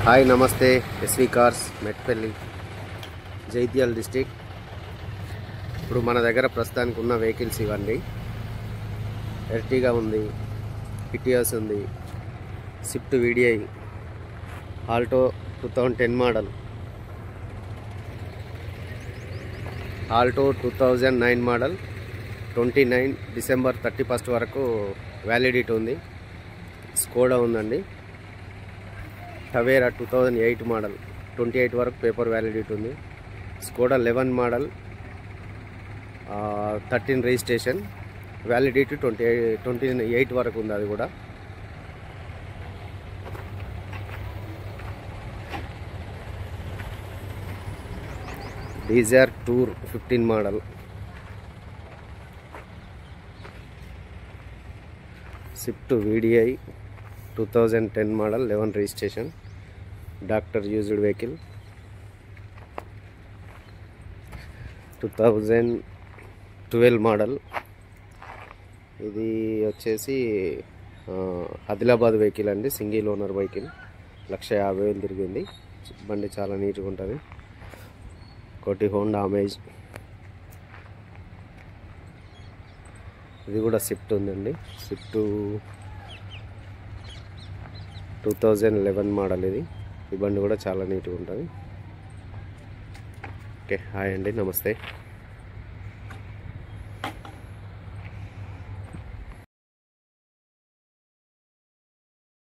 Hi నమస్తే. SV cars Metpally, జైత్యాల district. ఇప్పుడు మన దగ్గర ప్రస్తుతానికి ఉన్న వెహికల్స్ ఇవ్వండి. ఎర్టిగా ఉంది, ఇటియోస్ ఉంది, Swift VDI, Alto 2010 model, Alto 2009 model, 29 December 31 వరకు వ్యాలిడిటీ ఉంది. స్కోడా ఉందండి. టవేరా 2008 మోడల్, 28 వరకు పేపర్ వ్యాలిడిటీ ఉంది. స్కోడా 11 మోడల్, 13 రిజిస్ట్రేషన్, వ్యాలిడిటీ 28 వరకు ఉంది. అది కూడా Dzire tour 15 model, Swift VDI 2010 model, 11 registration, doctor used vehicle, 2012 model. ఇది వచ్చేసి ఆదిలాబాద్ వెహికల్ అండి. సింగిల్ ఓనర్ వెహికల్, 1,50,000 తిరిగింది. బండి చాలా నీట్గా ఉంటుంది. ఒకటి హోండా అమేజ్, ఇది కూడా స్విఫ్ట్ ఉందండి. Swift 2011 model. ఈ బండి కూడా చాలా నీట్గా ఉంటుంది. ఓకే, హాయ్ అండి, నమస్తే.